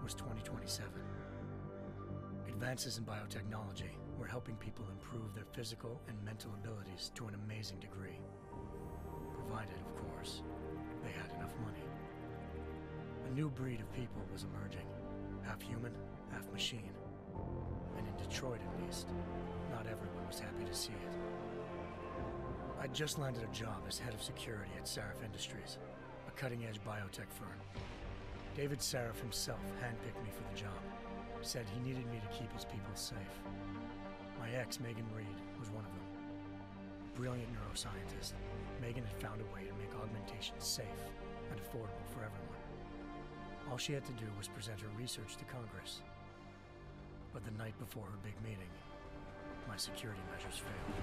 was 2027. Advances in biotechnology were helping people improve their physical and mental abilities to an amazing degree. Provided, of course, they had enough money. A new breed of people was emerging, half human, half machine. And in Detroit, at least, not everyone was happy to see it. I'd just landed a job as head of security at Sarif Industries, a cutting-edge biotech firm. David Sarif himself handpicked me for the job, said he needed me to keep his people safe. My ex, Megan Reed, was one of them. Brilliant neuroscientist, Megan had found a way to make augmentations safe and affordable for everyone. All she had to do was present her research to Congress. But the night before her big meeting, my security measures failed.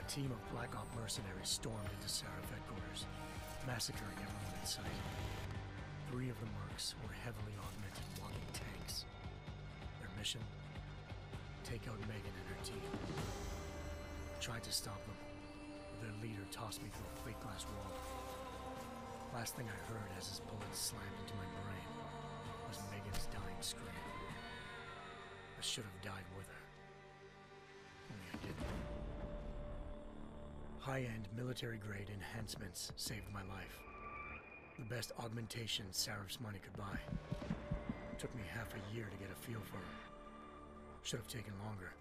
A team of Black Op mercenaries stormed into Sarif headquarters, massacring everyone in sight. 3 of the mercs were heavily augmented walking tanks. Their mission? Take out Megan and her team. I tried to stop them, but their leader tossed me through a plate glass wall. Last thing I heard as his bullets slammed into my brain was Megan's dying scream. I should have died with her. Only I didn't. High-end military-grade enhancements saved my life. The best augmentation Sarif's money could buy. It took me half a year to get a feel for her. Should have taken longer.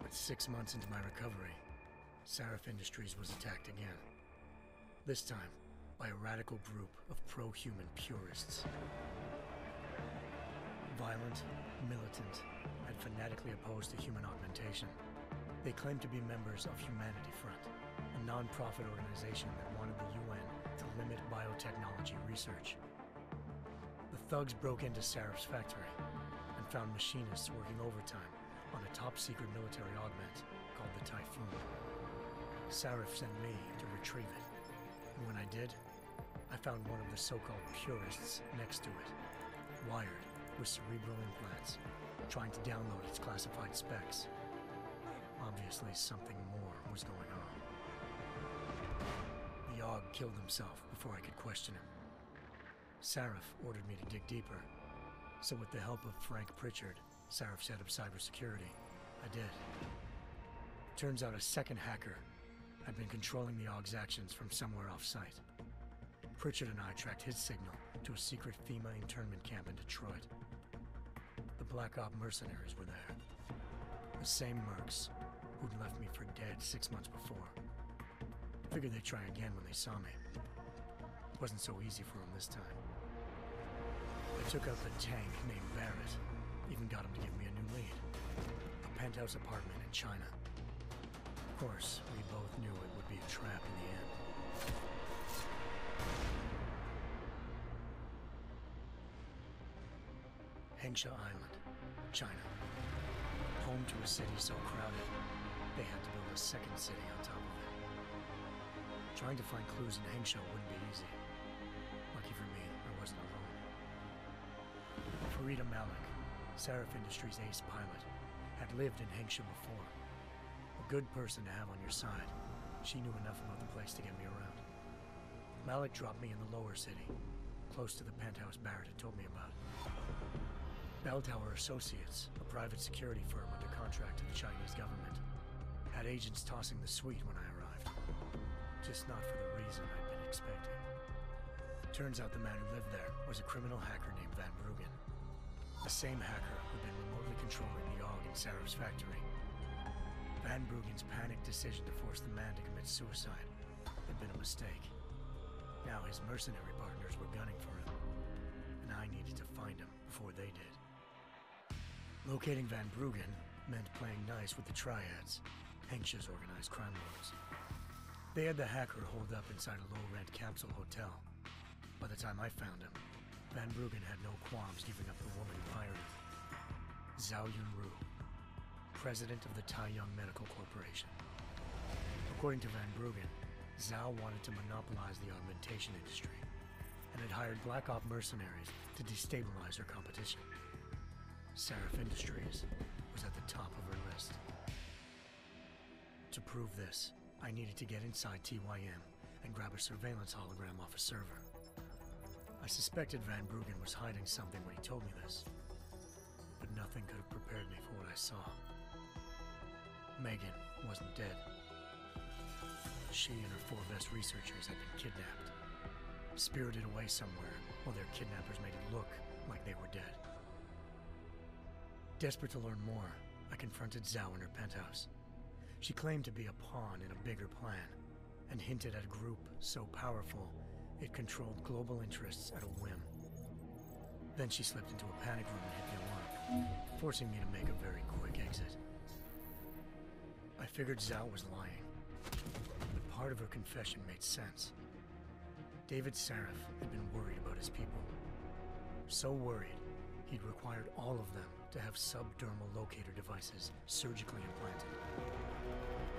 But 6 months into my recovery, Sarif Industries was attacked again. This time, by a radical group of pro-human purists. Violent, militant, and fanatically opposed to human augmentation. They claimed to be members of Humanity Front, a non-profit organization that wanted the UN to limit biotechnology research. The thugs broke into Sarif's factory and found machinists working overtime on a top-secret military augment called the Typhoon. Sarif sent me to retrieve it, and when I did, I found one of the so-called purists next to it, wired with cerebral implants, trying to download its classified specs. Obviously, something more was going on. The Aug killed himself before I could question him. Sarif ordered me to dig deeper, so with the help of Frank Pritchard, Sarif's head of cybersecurity, I did. Turns out a second hacker had been controlling the Aug's actions from somewhere off-site. Pritchard and I tracked his signal to a secret FEMA internment camp in Detroit. The Black Op mercenaries were there. The same mercs who'd left me for dead 6 months before. Figured they'd try again when they saw me. It wasn't so easy for them this time. I took out the tank named Barrett, even got him to give me a new lead. A penthouse apartment in China. Of course, we both knew it would be a trap in the end. Hengsha Island, China. Home to a city so crowded, they had to build a second city on top of it. Trying to find clues in Hengsha wouldn't be easy. Lucky for me, I wasn't alone. Farida Malik, Sarif Industries' ace pilot, had lived in Hengsha before. A good person to have on your side. She knew enough about the place to get me around. Malik dropped me in the lower city, close to the penthouse Barrett had told me about. Bell Tower Associates, a private security firm under contract to the Chinese government, had agents tossing the suite when I arrived. Just not for the reason I'd been expecting. Turns out the man who lived there was a criminal hacker named Van Bruggen. The same hacker who'd been remotely controlling the Aug in Sarif's factory. Van Bruggen's panicked decision to force the man to commit suicide had been a mistake. Now his mercenary partners were gunning for him, and I needed to find him before they did. Locating Van Bruggen meant playing nice with the Triads, Hengsha's organized crime lords. They had the hacker holed up inside a low-rent capsule hotel. By the time I found him, Van Bruggen had no qualms giving up the woman who hired him. Zhao Yunru, president of the Taiyang Medical Corporation. According to Van Bruggen, Zhao wanted to monopolize the augmentation industry and had hired Black Op mercenaries to destabilize her competition. Sarif Industries was at the top of her list. To prove this, I needed to get inside TYM and grab a surveillance hologram off a server. I suspected Van Bruggen was hiding something when he told me this, but nothing could have prepared me for what I saw. Megan wasn't dead. She and her 4 best researchers had been kidnapped, spirited away somewhere while their kidnappers made it look like they were dead. Desperate to learn more, I confronted Zhao in her penthouse. She claimed to be a pawn in a bigger plan, and hinted at a group so powerful it controlled global interests at a whim. Then she slipped into a panic room and hit the alarm, forcing me to make a very quick exit. I figured Zhao was lying, but part of her confession made sense. David Sarif had been worried about his people. So worried, he'd required all of them to have subdermal locator devices surgically implanted.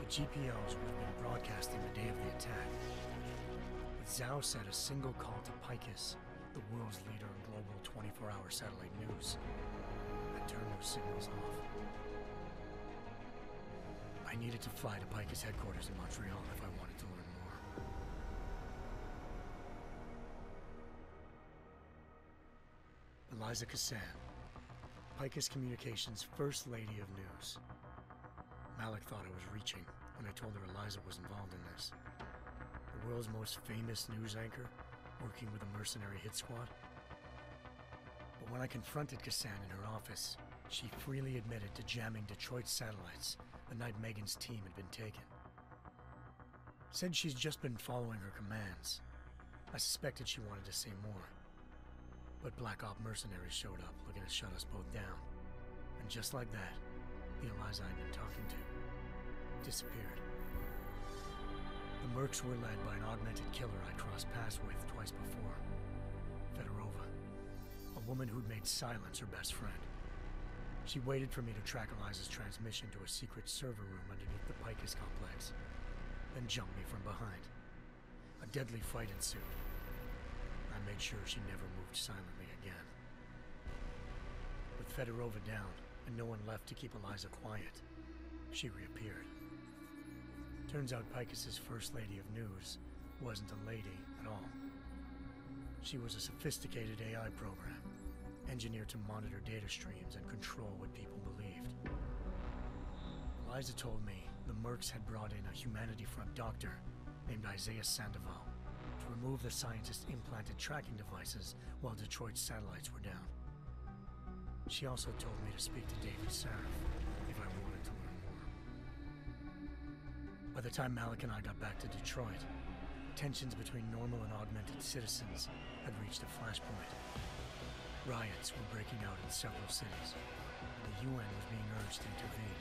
The GPOs would have been broadcasting the day of the attack. But Zhao said a single call to Picus, the world's leader in global 24-hour satellite news, had turned those signals off. I needed to fly to Picus headquarters in Montreal if I wanted to learn more. Eliza Cassan, Picus Communications' First Lady of News. Malik thought I was reaching when I told her Eliza was involved in this. The world's most famous news anchor, working with a mercenary hit squad. But when I confronted Cassan in her office, she freely admitted to jamming Detroit satellites the night Megan's team had been taken. Said she's just been following her commands. I suspected she wanted to say more. But Black Op mercenaries showed up looking to shut us both down. And just like that, the Eliza I'd been talking to disappeared. The Mercs were led by an augmented killer I crossed paths with twice before, Fedorova, a woman who'd made silence her best friend. She waited for me to track Eliza's transmission to a secret server room underneath the Picus complex, then jumped me from behind. A deadly fight ensued. I made sure she never moved silently again. With Fedorova down and no one left to keep Eliza quiet, she reappeared. Turns out Picus's First Lady of News wasn't a lady at all. She was a sophisticated AI program, engineered to monitor data streams and control what people believed. Eliza told me the Mercs had brought in a Humanity Front doctor named Isaiah Sandoval to remove the scientist's implanted tracking devices while Detroit's satellites were down. She also told me to speak to David Sarif if I wanted to learn more. By the time Malik and I got back to Detroit, tensions between normal and augmented citizens had reached a flashpoint. Riots were breaking out in several cities, and the UN was being urged to intervene.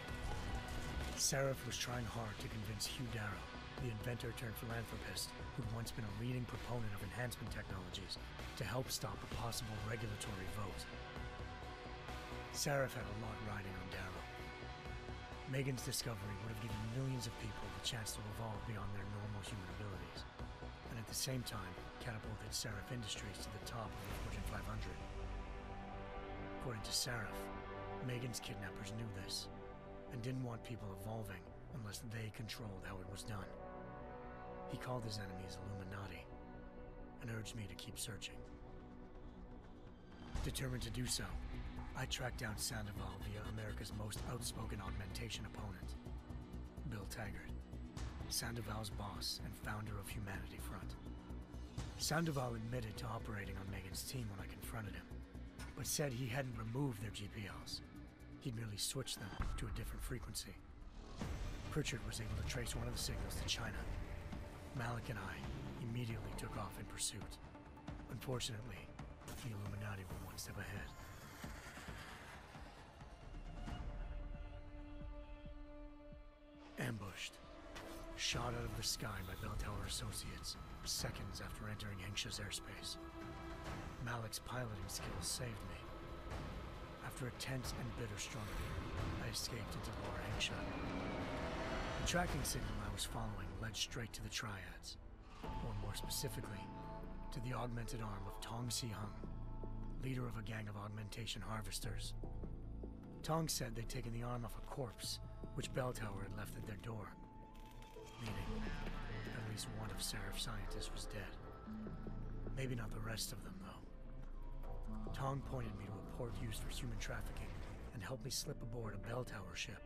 Sarif was trying hard to convince Hugh Darrow, the inventor-turned-philanthropist who'd once been a leading proponent of enhancement technologies, to help stop a possible regulatory vote. Sarif had a lot riding on Darrow. Megan's discovery would have given millions of people the chance to evolve beyond their normal human abilities, and at the same time catapulted Sarif Industries to the top of the Fortune 500. According to Sarif, Megan's kidnappers knew this, and didn't want people evolving unless they controlled how it was done. He called his enemies Illuminati, and urged me to keep searching. Determined to do so, I tracked down Sandoval via America's most outspoken augmentation opponent, Bill Taggart, Sandoval's boss and founder of Humanity Front. Sandoval admitted to operating on Megan's team when I confronted him, but said he hadn't removed their GPLs. He'd merely switched them to a different frequency. Pritchard was able to trace one of the signals to China. Malik and I immediately took off in pursuit. Unfortunately, the Illuminati were one step ahead. Ambushed. Shot out of the sky by Bell Tower Associates, seconds after entering Hengsha's airspace. Malik's piloting skills saved me. After a tense and bitter struggle, I escaped into Lower Hengsha. The tracking signal I was following led straight to the Triads, or more specifically, to the augmented arm of Tong Si-hung, leader of a gang of augmentation harvesters. Tong said they'd taken the arm off a corpse, which Bell Tower had left at their door, meaning at least one of Sarif's scientists was dead. Maybe not the rest of them, though. Tong pointed me to a port used for human trafficking and helped me slip aboard a bell tower ship.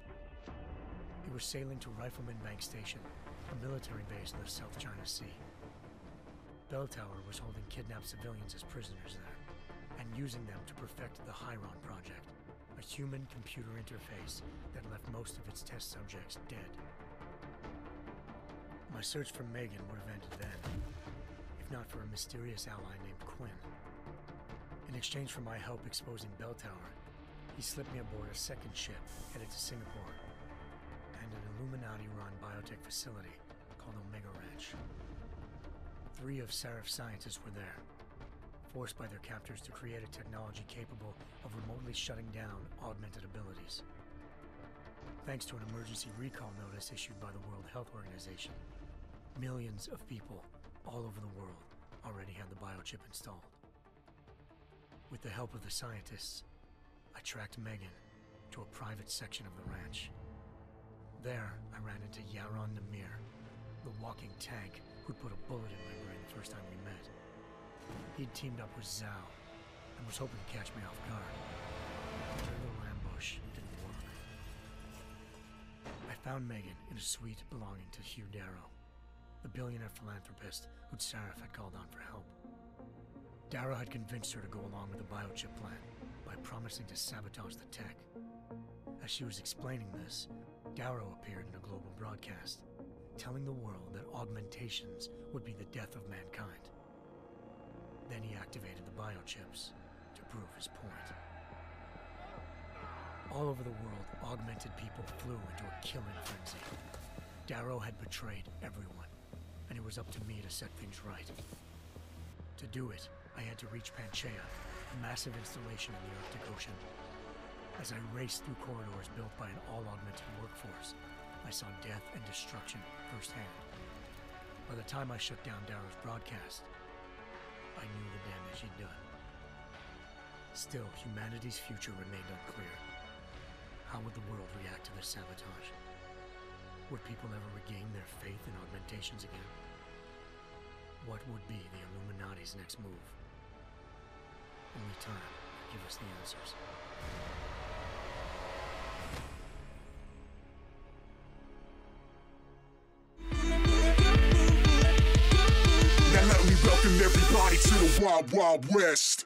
We were sailing to Rifleman Bank Station, a military base in the South China Sea. Bell Tower was holding kidnapped civilians as prisoners there, and using them to perfect the Chiron Project, a human-computer interface that left most of its test subjects dead. My search for Megan would have ended then, if not for a mysterious ally named Quinn. In exchange for my help exposing Bell Tower, he slipped me aboard a second ship headed to Singapore and an Illuminati-run biotech facility called Omega Ranch. 3 of Serif's scientists were there, forced by their captors to create a technology capable of remotely shutting down augmented abilities. Thanks to an emergency recall notice issued by the World Health Organization, millions of people all over the world already had the biochip installed. With the help of the scientists, I tracked Megan to a private section of the ranch. There, I ran into Yaron Namir, the walking tank who'd put a bullet in my brain the first time we met. He'd teamed up with Zhao and was hoping to catch me off guard. But their little ambush didn't work. I found Megan in a suite belonging to Hugh Darrow, the billionaire philanthropist who'd Serif had called on for help. Darrow had convinced her to go along with the biochip plan by promising to sabotage the tech. As she was explaining this, Darrow appeared in a global broadcast, telling the world that augmentations would be the death of mankind. Then he activated the biochips to prove his point. All over the world, augmented people flew into a killing frenzy. Darrow had betrayed everyone, and it was up to me to set things right. To do it, I had to reach Panchaea, a massive installation in the Arctic Ocean. As I raced through corridors built by an all-augmented workforce, I saw death and destruction firsthand. By the time I shut down Darrow's broadcast, I knew the damage he'd done. Still, humanity's future remained unclear. How would the world react to this sabotage? Would people ever regain their faith in augmentations again? What would be the Illuminati's next move? Only time will give us the answers. Now let me welcome everybody to the Wild Wild West.